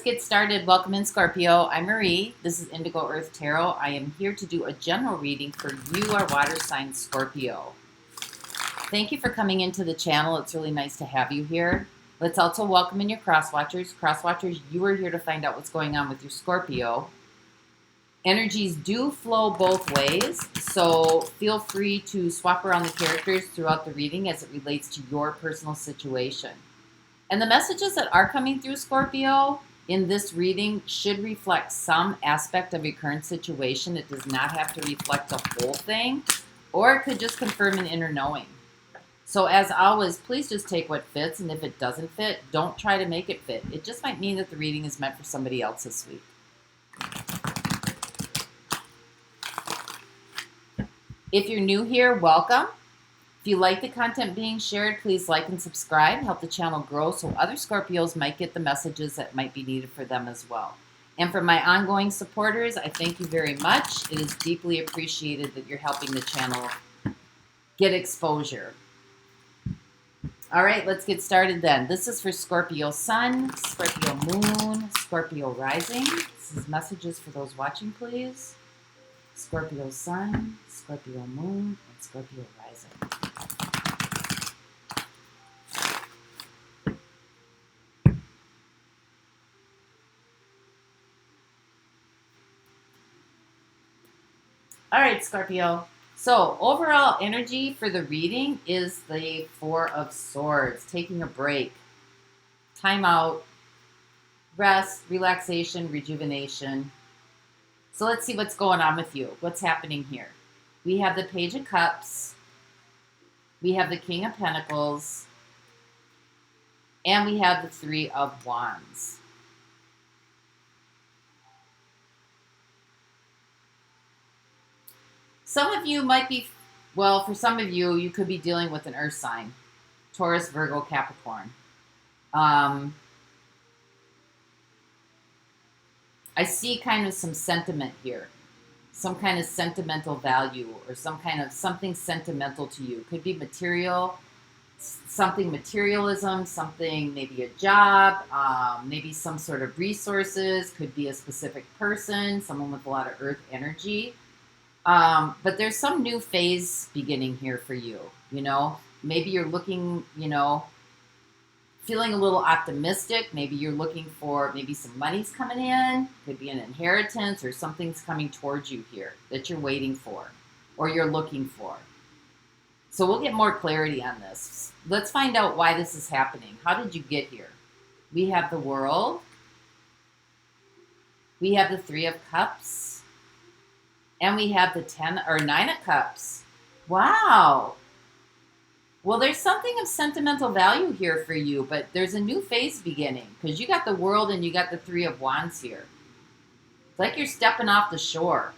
get started. Welcome in, Scorpio. I'm Marie. This is Indigo Earth Tarot. I am here to do a general reading for you, our water sign Scorpio. Thank you for coming into the channel. It's really nice to have you here. Let's also welcome in your cross-watchers. Cross-watchers, you are here to find out what's going on with your Scorpio. Energies do flow both ways, so feel free to swap around the characters throughout the reading as it relates to your personal situation. And the messages that are coming through, Scorpio, in this reading should reflect some aspect of your current situation. It does not have to reflect the whole thing, or it could just confirm an inner knowing. So as always, please just take what fits, and if it doesn't fit, don't try to make it fit. It just might mean that the reading is meant for somebody else this week. If you're new here, welcome. If you like the content being shared, please like and subscribe. Help the channel grow so other Scorpios might get the messages that might be needed for them as well. And for my ongoing supporters, I thank you very much. It is deeply appreciated that you're helping the channel get exposure. All right, let's get started then. This is for Scorpio Sun, Scorpio Moon, Scorpio Rising. This is messages for those watching, please. Scorpio Sun, Scorpio Moon, and Scorpio Rising. All right, Scorpio. So overall energy for the reading is the Four of Swords, taking a break, time out, rest, relaxation, rejuvenation. So let's see what's going on with you. What's happening here? We have the Page of Cups, we have the King of Pentacles, and we have the Three of Wands. Some of you might be, well, for some of you, you could be dealing with an earth sign, Taurus, Virgo, Capricorn. I see kind of some sentiment here, some kind of sentimental value or some kind of something sentimental to you. Could be material, something materialism, something, maybe a job, maybe some sort of resources, could be a specific person, someone with a lot of earth energy. But there's some new phase beginning here for you, you know. Maybe you're looking, you know, feeling a little optimistic. Maybe you're looking for, maybe some money's coming in. Could be an inheritance or something's coming towards you here that you're waiting for or you're looking for. So we'll get more clarity on this. Let's find out why this is happening. How did you get here? We have the World. We have the Three of Cups. And we have the Nine of Cups. Wow. Well, there's something of sentimental value here for you, but there's a new phase beginning because you got the World and you got the Three of Wands here. It's like you're stepping off the shore.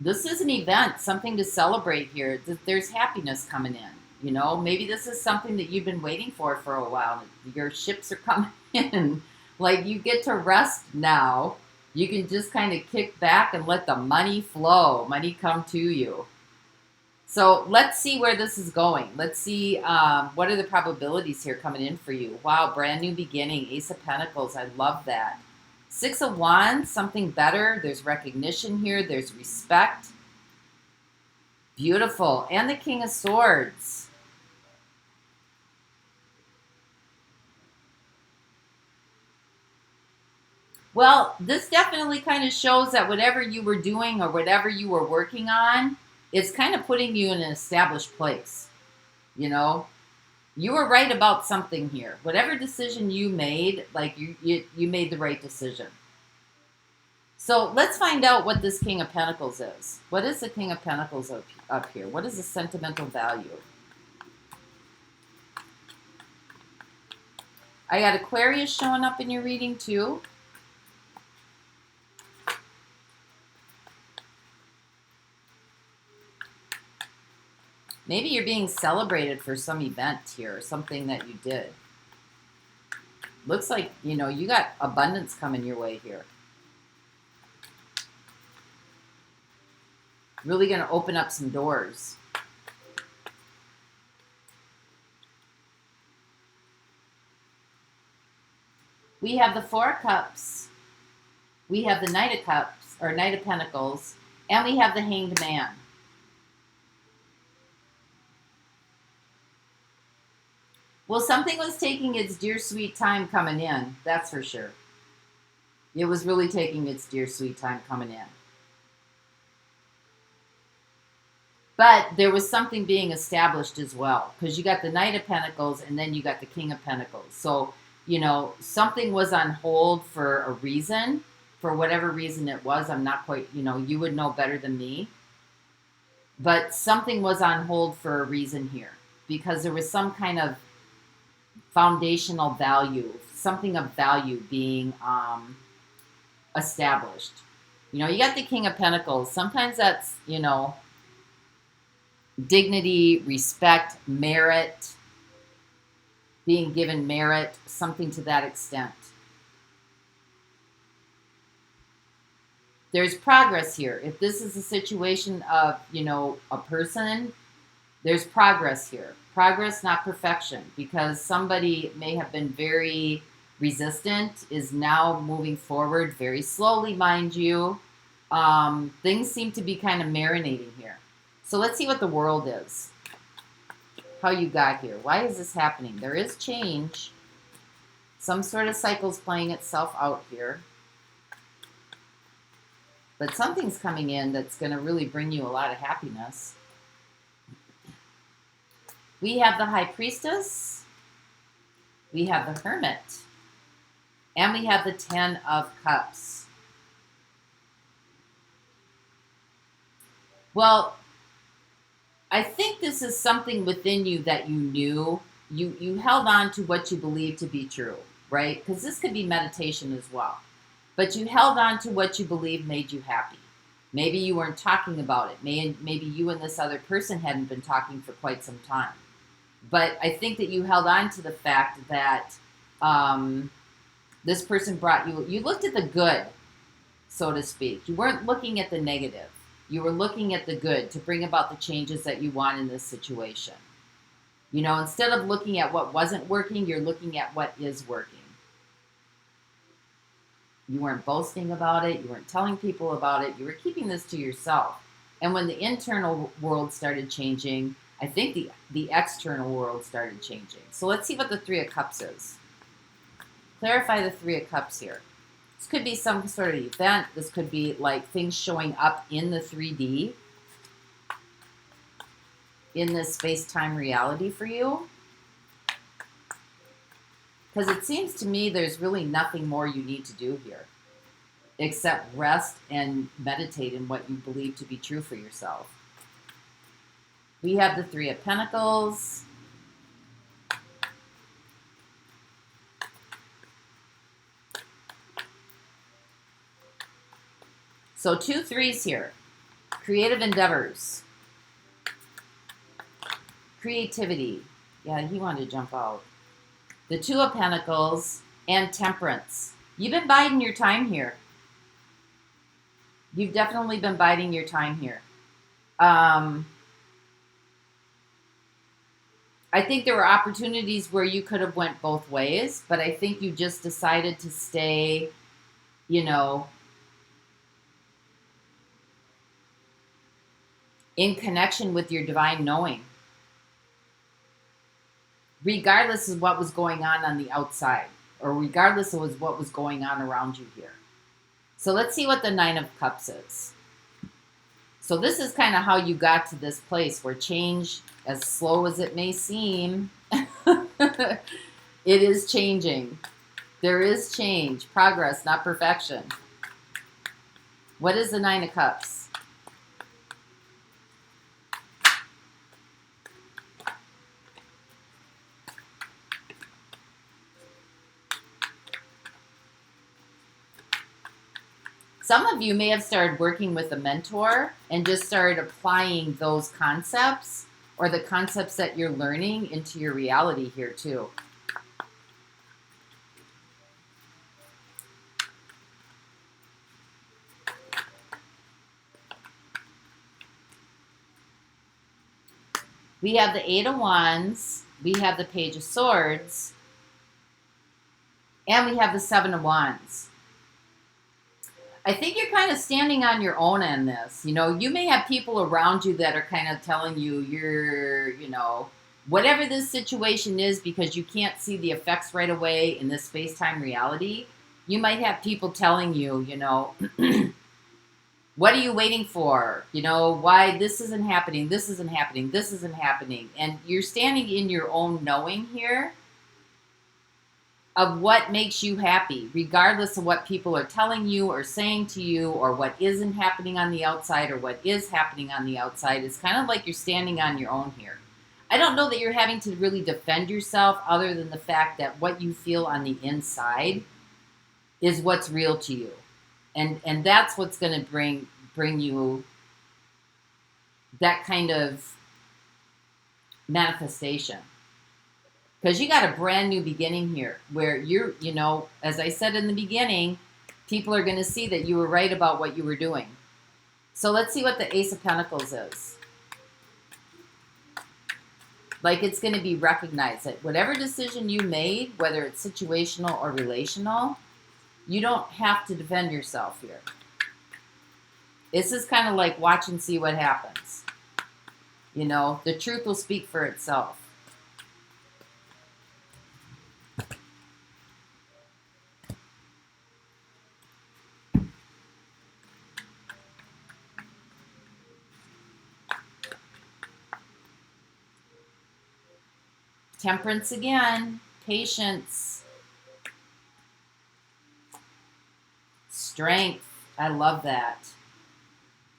This is an event, something to celebrate here. There's happiness coming in. You know, maybe this is something that you've been waiting for a while. Your ships are coming in. Like you get to rest now. You can just kind of kick back and let the money flow, money come to you. So let's see where this is going. Let's see what are the probabilities here coming in for you. Wow, brand new beginning, Ace of Pentacles, I love that. Six of Wands, something better. There's recognition here, there's respect. Beautiful, and the King of Swords. Well, this definitely kind of shows that whatever you were doing or whatever you were working on is kind of putting you in an established place. You know, you were right about something here. Whatever decision you made, like you made the right decision. So let's find out what this King of Pentacles is. What is the King of Pentacles up here? What is the sentimental value? I got Aquarius showing up in your reading too. Maybe you're being celebrated for some event here, something that you did. Looks like, you know, you got abundance coming your way here. Really going to open up some doors. We have the Four of Cups. We have the Knight of Cups, or Knight of Pentacles. And we have the Hanged Man. Well, something was taking its dear sweet time coming in. That's for sure. It was really taking its dear sweet time coming in. But there was something being established as well. Because you got the Knight of Pentacles and then you got the King of Pentacles. So, you know, something was on hold for a reason. For whatever reason it was. I'm not quite, you know, you would know better than me. But something was on hold for a reason here. Because there was some kind of foundational value. Something of value being established. You know, you got the King of Pentacles. Sometimes that's, you know, dignity, respect, merit, being given merit, something to that extent. There's progress here. If this is a situation of, you know, a person, there's progress here. Progress, not perfection, because somebody may have been very resistant, is now moving forward very slowly, mind you. Things seem to be kind of marinating here. So let's see what the world is. How you got here. Why is this happening? There is change. Some sort of cycle's playing itself out here. But something's coming in that's going to really bring you a lot of happiness. We have the High Priestess. We have the Hermit. And we have the Ten of Cups. Well, I think this is something within you that you knew. You held on to what you believed to be true, right? Because this could be meditation as well. But you held on to what you believed made you happy. Maybe you weren't talking about it. Maybe you and this other person hadn't been talking for quite some time. But I think that you held on to the fact that this person brought you, you looked at the good, so to speak. You weren't looking at the negative. You were looking at the good to bring about the changes that you want in this situation. You know, instead of looking at what wasn't working, you're looking at what is working. You weren't boasting about it. You weren't telling people about it. You were keeping this to yourself. And when the internal world started changing, I think the external world started changing. So let's see what the Three of Cups is. Clarify the Three of Cups here. This could be some sort of event. This could be like things showing up in the 3D, in this space-time reality for you. Because it seems to me there's really nothing more you need to do here except rest and meditate in what you believe to be true for yourself. We have the Three of Pentacles. So 2 threes here. Creative endeavors. Creativity. Yeah, he wanted to jump out. The Two of Pentacles and Temperance. You've been biding your time here. You've definitely been biding your time here. I think there were opportunities where you could have went both ways, but I think you just decided to stay, you know, in connection with your divine knowing, regardless of what was going on the outside, or regardless of what was going on around you here. So let's see what the Nine of Cups is. So this is kind of how you got to this place where change, as slow as it may seem, it is changing. There is change, progress, not perfection. What is the Nine of Cups? Some of you may have started working with a mentor and just started applying those concepts or the concepts that you're learning into your reality here too. We have the Eight of Wands. We have the Page of Swords. And we have the Seven of Wands. I think you're kind of standing on your own in this. You know, you may have people around you that are kind of telling you you're, you know, whatever this situation is, because you can't see the effects right away in this space-time reality. You might have people telling you, you know, what are you waiting for? You know, why this isn't happening, this isn't happening, this isn't happening. And you're standing in your own knowing here of what makes you happy, regardless of what people are telling you or saying to you, or what isn't happening on the outside or what is happening on the outside. It's kind of like you're standing on your own here. I don't know that you're having to really defend yourself, other than the fact that what you feel on the inside is what's real to you. And that's what's going to bring you that kind of manifestation. Because you got a brand new beginning here, where you're, you know, as I said in the beginning, people are going to see that you were right about what you were doing. So let's see what the Ace of Pentacles is. Like, it's going to be recognized that whatever decision you made, whether it's situational or relational, you don't have to defend yourself here. This is kind of like watch and see what happens. You know, the truth will speak for itself. Temperance again, patience, strength. I love that.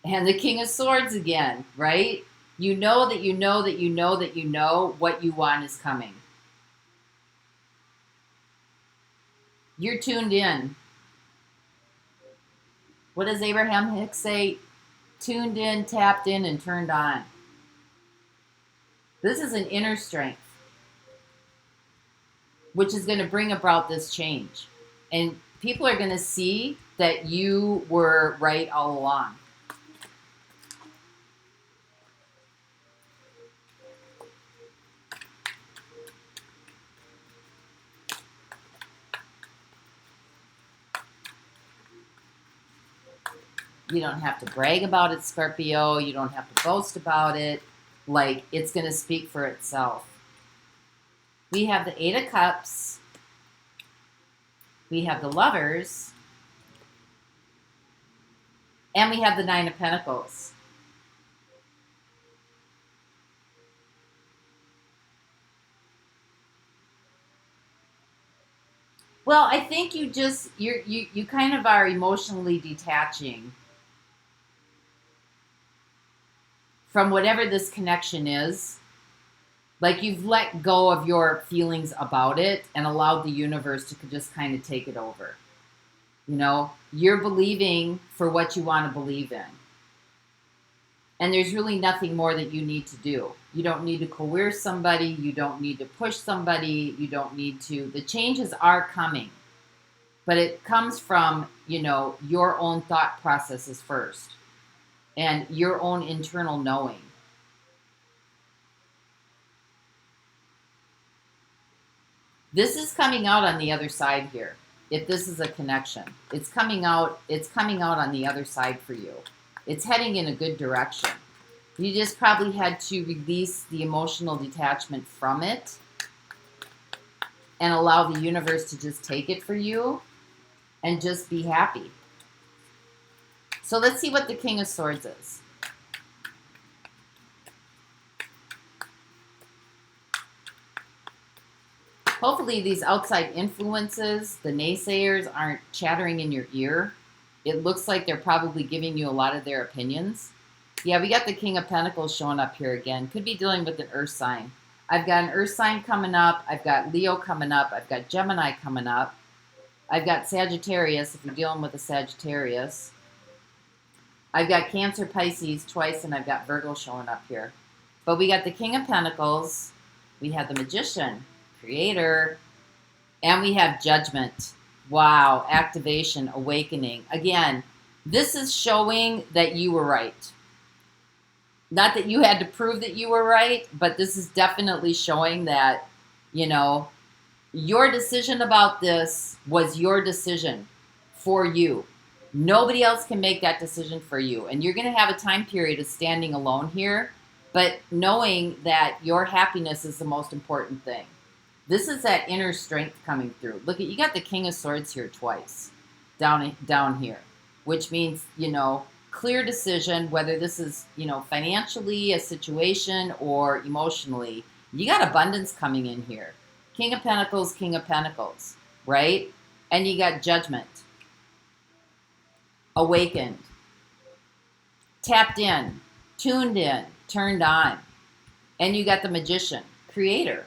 And the King of Swords again, right? You know that you know that you know that you know what you want is coming. You're tuned in. What does Abraham Hicks say? Tuned in, tapped in, and turned on. This is an inner strength, which is going to bring about this change. And people are going to see that you were right all along. You don't have to brag about it, Scorpio. You don't have to boast about it. Like, it's going to speak for itself. We have the Eight of Cups. We have the Lovers. And we have the Nine of Pentacles. Well, I think you kind of are emotionally detaching from whatever this connection is. Like, you've let go of your feelings about it and allowed the universe to just kind of take it over. You know, you're believing for what you want to believe in. And there's really nothing more that you need to do. You don't need to coerce somebody. You don't need to push somebody. You don't need to. The changes are coming. But it comes from, you know, your own thought processes first. And your own internal knowing. This is coming out on the other side here. If this is a connection, it's coming out on the other side for you. It's heading in a good direction. You just probably had to release the emotional detachment from it and allow the universe to just take it for you and just be happy. So let's see what the King of Swords is. Hopefully these outside influences, the naysayers, aren't chattering in your ear. It looks like they're probably giving you a lot of their opinions. Yeah, we got the King of Pentacles showing up here again. Could be dealing with an earth sign. I've got an earth sign coming up. I've got Leo coming up. I've got Gemini coming up. I've got Sagittarius, if you're dealing with a Sagittarius. I've got Cancer, Pisces twice, and I've got Virgo showing up here. But we got the King of Pentacles. We have the Magician, Creator, and we have Judgment. Wow, activation, awakening. Again, this is showing that you were right. Not that you had to prove that you were right, but this is definitely showing that, you know, Your decision about this was your decision for you. Nobody else can make that decision for you. And you're going to have a time period of standing alone here, but knowing that your happiness is the most important thing. This is that inner strength coming through. Look at, you got the King of Swords here twice down here, which means, you know, clear decision, whether this is, you know, financially a situation or emotionally. You got abundance coming in here. King of Pentacles, right? And you got Judgment, awakened, tapped in, tuned in, turned on. And you got the Magician, creator.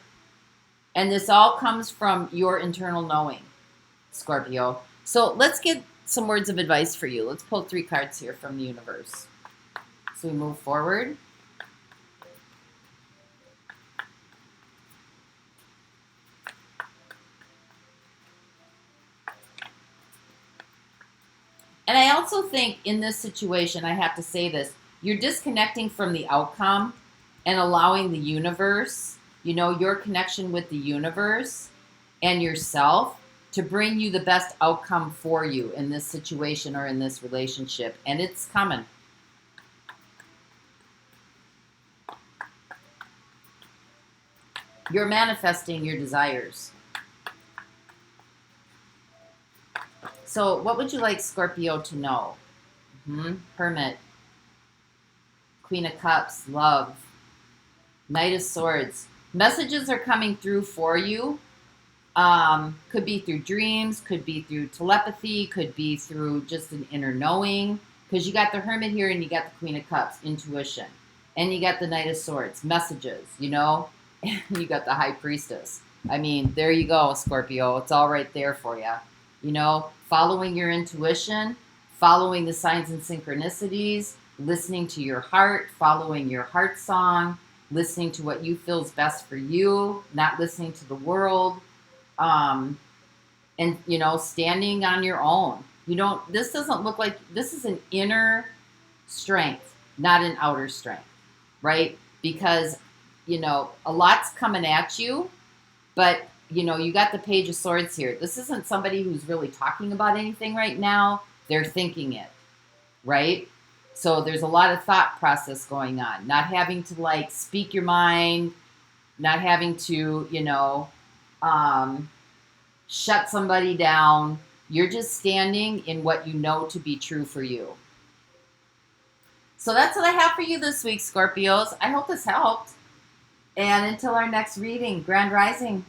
And this all comes from your internal knowing, Scorpio. So let's get some words of advice for you. Let's pull 3 cards here from the universe. So we move forward. And I also think in this situation, I have to say this, you're disconnecting from the outcome and allowing the universe, you know, your connection with the universe and yourself to bring you the best outcome for you in this situation or in this relationship. And it's coming. You're manifesting your desires. So what would you like Scorpio to know? Hermit, Queen of Cups, love, Knight of Swords. Messages are coming through for you. Could be through dreams, could be through telepathy, could be through just an inner knowing. Because you got the Hermit here and you got the Queen of Cups, intuition. And you got the Knight of Swords, messages, you know. And you got the High Priestess. I mean, there you go, Scorpio. It's all right there for you. You know, following your intuition, following the signs and synchronicities, listening to your heart, following your heart song, listening to what you feel is best for you, not listening to the world, and, you know, standing on your own. You don't, this doesn't look like, this is an inner strength, not an outer strength, right? Because, you know, a lot's coming at you, but you know, you got the Page of Swords here. This isn't somebody who's really talking about anything right now. They're thinking it, right? So there's a lot of thought process going on. Not having to, like, speak your mind. Not having to, you know, shut somebody down. You're just standing in what you know to be true for you. So that's what I have for you this week, Scorpios. I hope this helped. And until our next reading, Grand Rising.